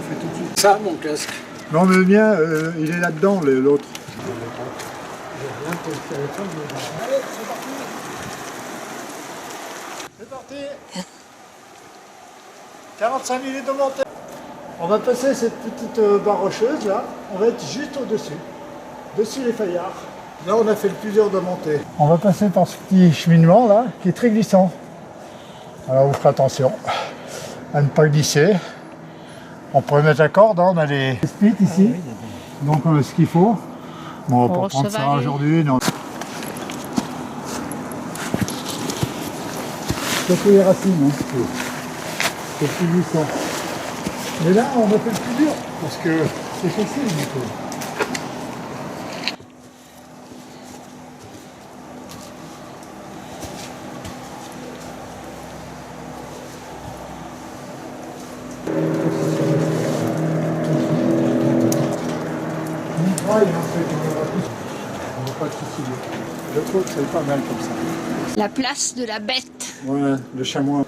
fait tout de suite. Ça, mon casque. Non, mais le mien, il est là-dedans, l'autre. Allez, c'est parti. C'est parti. 45 minutes de montée. On va passer cette petite barre rocheuse là. On va être juste au-dessus. Dessus les faillards. Là, on a fait le plus dur de monter. On va passer par ce petit cheminement là, qui est très glissant. Alors, vous ferez attention à ne pas glisser. On pourrait mettre la corde, hein. On a les splits ici. Donc, on a ce qu'il faut. Bon, on va pas prendre ça aujourd'hui. Non. C'est les racines. Hein. C'est plus glissant. Mais là, on a fait le plus dur, parce que c'est facile du coup. On n'a pas de soucis. Je trouve que c'est pas mal comme ça. La place de la bête. Ouais, le chamois.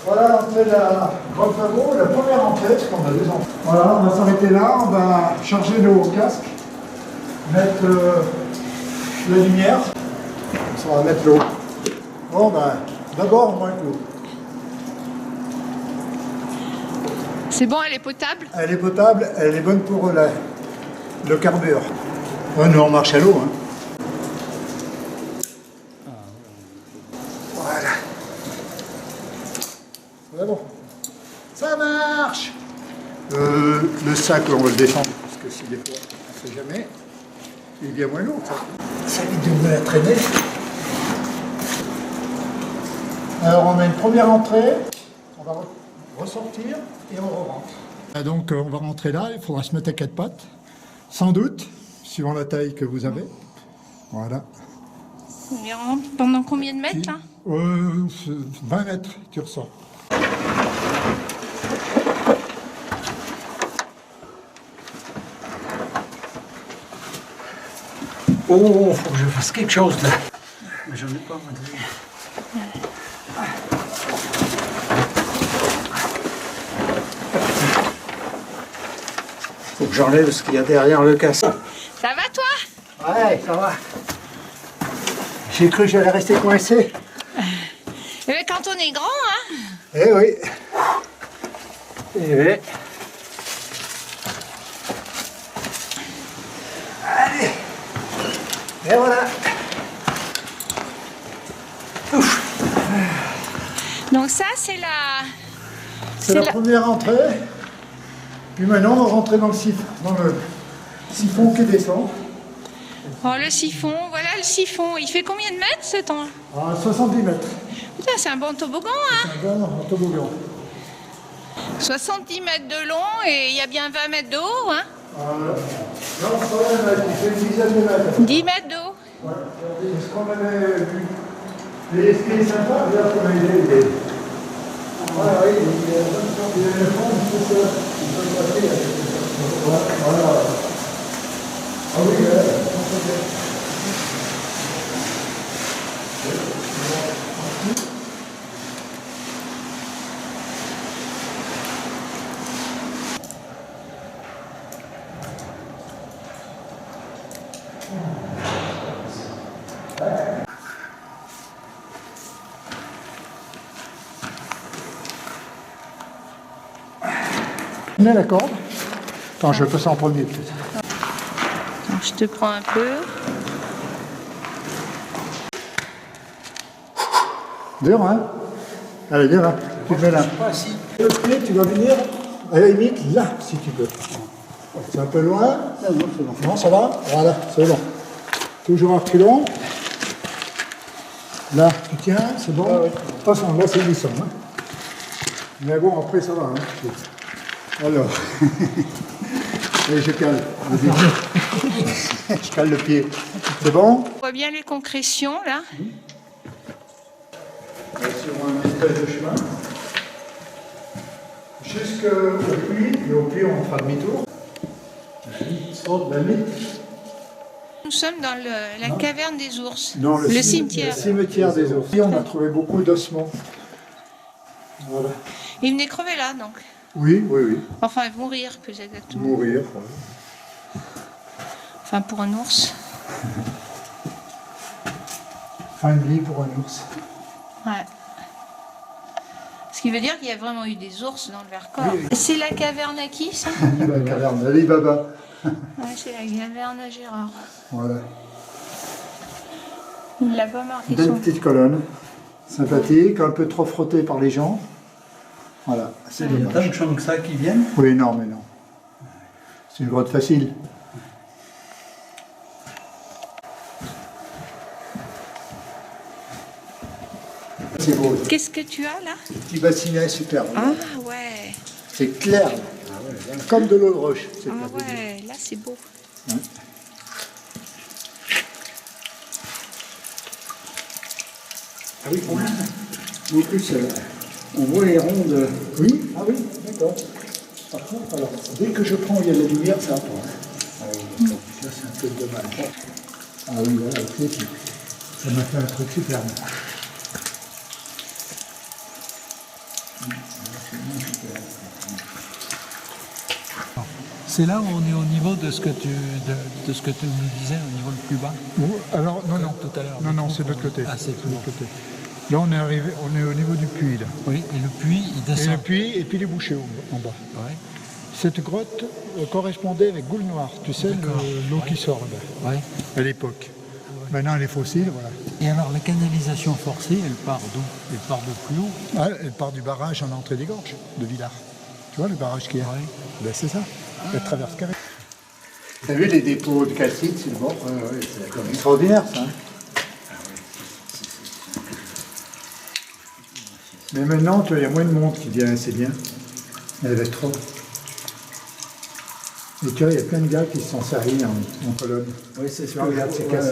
Voilà, on fait la grande travaux, la première entrée, parce qu'on a deux entrées. Voilà, on va s'arrêter là, on va charger nos casques, mettre la lumière, on va mettre l'eau. Bon, ben, d'abord, on va mettre l'eau. C'est bon, elle est potable? Elle est potable, elle est bonne pour le carburant. Ouais, nous on marche à l'eau. Hein. Voilà. C'est bon. Ça marche. Le sac, on va le descendre, parce que si des fois, on ne sait jamais, il est bien moins lourd. Ça évite de me la traîner. Alors on a une première entrée, on va ressortir et on rentre. Donc on va rentrer là, il faudra se mettre à quatre pattes, sans doute, suivant la taille que vous avez. Voilà. Mais pendant combien de mètres là? 20 mètres, tu ressors. Oh, faut que je fasse quelque chose là. Mais j'en ai pas, moi. Faut que j'enlève ce qu'il y a derrière le casque. Ça va toi? Ouais, ça va. J'ai cru que j'allais rester coincé. Mais quand on est grand, hein? Eh oui. Eh oui. Allez. Et voilà. Ouf. Donc ça, c'est la... C'est la première entrée. Puis maintenant, on va rentrer dans le siphon qui descend. Oh, le siphon, voilà le siphon. Il fait combien de mètres ce temps? À 70 mètres. Putain, c'est un bon toboggan, hein? C'est un bon toboggan. 70 mètres de long et il y a bien 20 mètres de haut, hein? Non, c'est pas 20 mètres, il fait une dizaine de mètres. 10 mètres de haut. Ouais, c'est ce qu'on avait vu. Mais ce qui est sympa, regarde comme il est. Voilà, oui, il y a un fond, c'est ça. Il peut passer avec ça. Voilà. Ah oui, on est la corde. Attends, je vais passer en premier peut-être. Donc, je te prends un peu. Dur, hein? Allez, viens là. Tu te mets là. Le pied, tu vas venir à la limite là, si tu peux. C'est un peu loin. Non, non, c'est bon. Non, ça va? Voilà, c'est bon. Toujours à reculons. Là, tu tiens, c'est bon. Ah, ouais. Attention, là, c'est glissant. Hein. Mais bon, après, ça va. Hein. Alors. Allez, je cale. Je cale le pied. C'est bon? On voit bien les concrétions, là. Sur un espèce de chemin. Jusqu'au puits, et au puits, on fera demi-tour. Nous sommes dans la caverne des ours. Non, le cimetière. Le cimetière des ours. Et on a trouvé beaucoup d'ossements. Voilà. Ils venaient crever là, donc. Oui, oui, oui. Enfin, mourir plus exactement. Mourir. Ouais. Enfin, pour un ours. Fin de vie pour un ours. Ouais. Ce qui veut dire qu'il y a vraiment eu des ours dans le Vercors. Oui, oui. C'est la caverne à qui, ça? La caverne Ali Baba. Ouais, c'est la caverne à Gérard. Voilà. Il l'a pas marqué Belle son... petite colonne. Sympathique, un peu trop frottée par les gens. Voilà, c'est Il y a tant de dommage. gens que ça qui viennent. Oui, non, mais non. C'est une grotte facile. C'est beau. Qu'est-ce que tu as là? Petit bassinet superbe. Ah ouais. C'est clair. Là. Comme de l'eau de roche. C'est Ah pas ouais, là c'est beau. Ouais. Ah oui, quand même. En plus, on voit les rondes. Oui, ah oui, d'accord. Par contre, alors, dès que je prends où il y a de la lumière, ça attend. Ah oui, d'accord. Ça, c'est un peu dommage. Ah oui, voilà, ok. Ça m'a fait un truc superbe. C'est là où on est au niveau de ce que tu, de ce que tu nous disais, au niveau le plus bas. Alors, non, non. Tout à l'heure. Non, non, c'est de l'autre côté. Ah, c'est de l'autre côté. Là, on est arrivé, on est au niveau du puits, là. Oui, et le puits, il Et descend. le puits, et puis les bouchées en bas. Ouais. Cette grotte correspondait avec Goule Noire, tu sais, l'eau qui sort là-bas, Ouais. à l'époque. Maintenant, elle est fossile, voilà. Et alors, la canalisation forcée, elle part d'où? Elle part de plus haut? Ah, elle part du barrage en entrée des gorges, de Villars. Tu vois le barrage qui est Ouais. Ben, c'est ça, elle traverse carré. T'as vu les dépôts de calcite sur le bord? C'est extraordinaire ça. Hein. Mais maintenant, tu vois, il y a moins de monde qui vient, c'est bien. Il y avait trop. Et tu vois, il y a plein de gars qui se sont servis en colonne. Oui, c'est Tu vois, regarde, c'est cassé.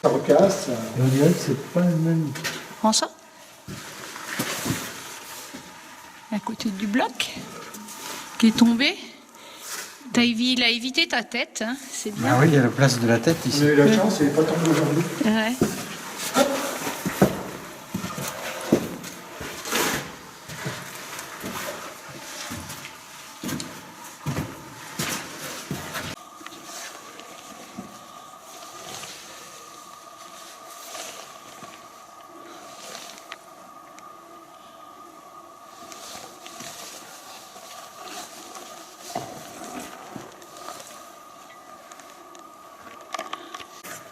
Ça recasse. Et on dirait que c'est pas le même. Prends ça. À côté du bloc qui est tombé. Il a évité ta tête, hein, c'est bien. Ah oui, il y a la place de la tête On ici. a eu la chance, il n'est pas tombé aujourd'hui. Ouais.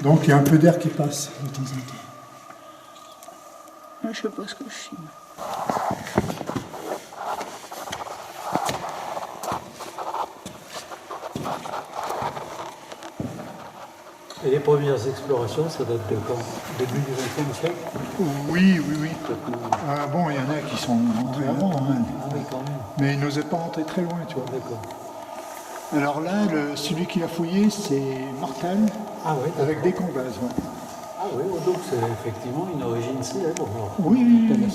Donc il y a un peu d'air qui passe de temps en temps. Je sais pas ce que je filme. Et les premières explorations, ça date de quand? Début du XXe siècle? Oui, oui, oui. Bon, il y en a qui sont entrés avant, hein, Ah oui, quand même. mais ils n'osaient pas entrer très loin, tu vois. D'accord. Alors là, celui qui a fouillé, c'est Martin, Ah oui, avec des combazes. Ouais. ah oui, donc c'est effectivement une origine célèbre. Alors. Oui, oui, oui.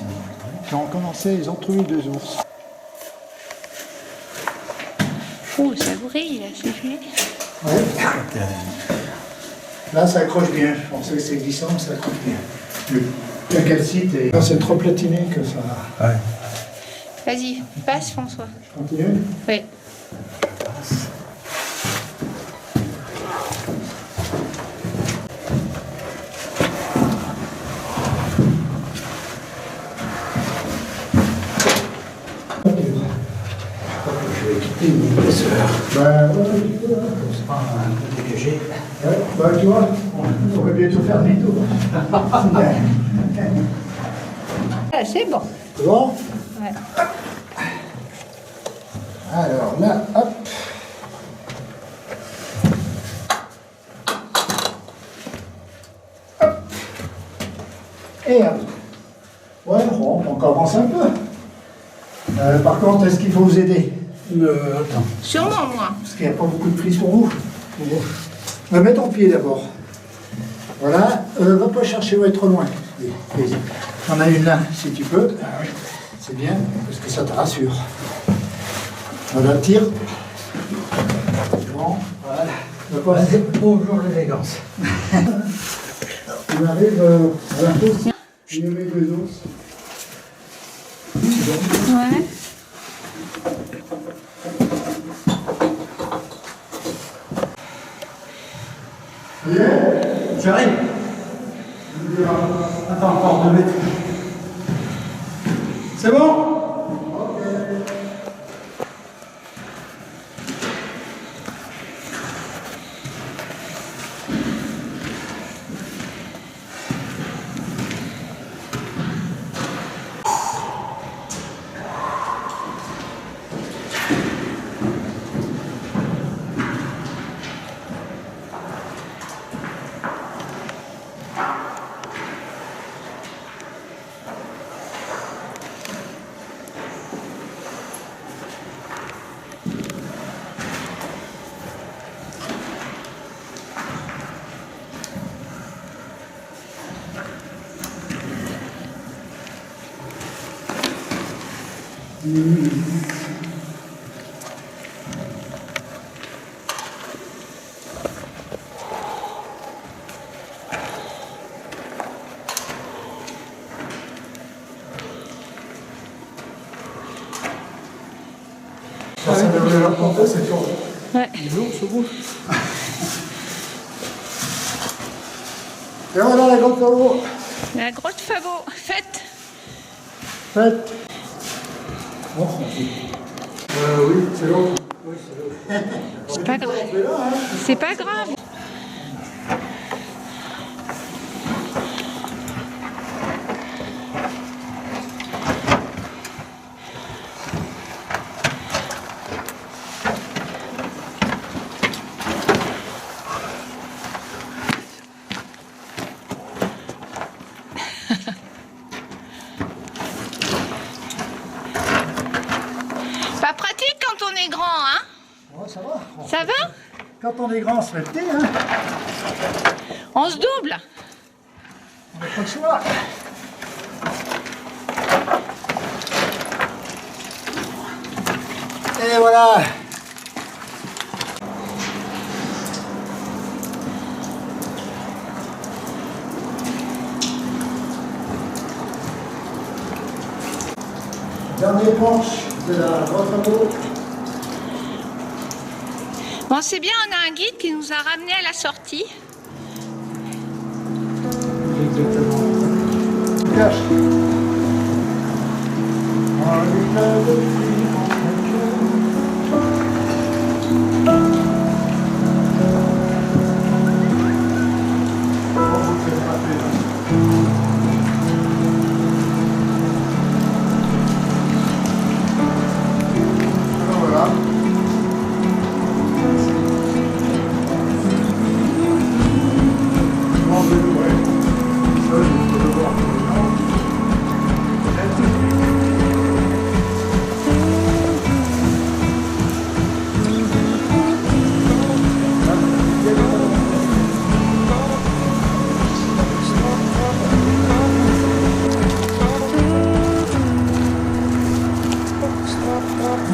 Quand on commençait, ils ont trouvé 2 ours. Oh, ça brille là, c'est joli. Ouais. Là, ça accroche bien. Je pensais que c'est glissant, mais ça accroche bien. Le calcite, c'est trop platiné que ça... Ouais. Vas-y, passe François. Je continue. Oui. Je vais quitter une épaisseur. Ben, ouais, tu peux, hein. C'est pas un peu dégagé. Ouais, bah, tu vois, on pourrait bientôt faire demi-tour. Ah, c'est bon. C'est bon? Ouais. Alors là, hop. Hop. et un. Ouais, bon, on commence un peu. Par contre, est-ce qu'il faut vous aider? Attends. Sûrement, moi. Parce qu'il n'y a pas beaucoup de prise pour vous. Mets ton pied d'abord. Voilà. Va pas chercher où être trop loin. T'en as une là, si tu peux. Ah oui. C'est bien, parce que ça te rassure. Voilà, tire. Bon, voilà. Bonjour l'élégance. On arrive à la fosse. Il y avait deux os. Ouais. J'arrive. Attends, encore 2 mètres. C'est bon? Ça devrait leur porter, c'est chaud. Ouais. Les ours se bougent. Et voilà la grande Favot. La grotte Favot, faite. Faites. Oui, c'est l'autre. Oui, c'est l'autre. C'est pas grave. C'est pas grave. Pas pratique quand on est grand, hein? Ouais, ça va. Ça va? Quand on est grand, on se fait petit, hein. On se double. On n'a pas le choix. Et voilà. Dernier planche de la grotte Favot. Bon, c'est bien, on a un guide qui nous a ramenés à la sortie. Exactement. Cache. Voilà.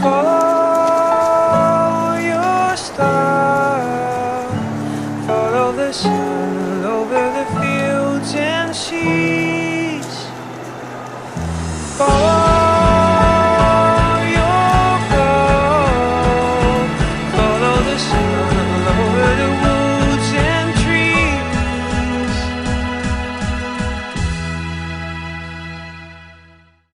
Follow your star, follow the sun over the fields and seas. Follow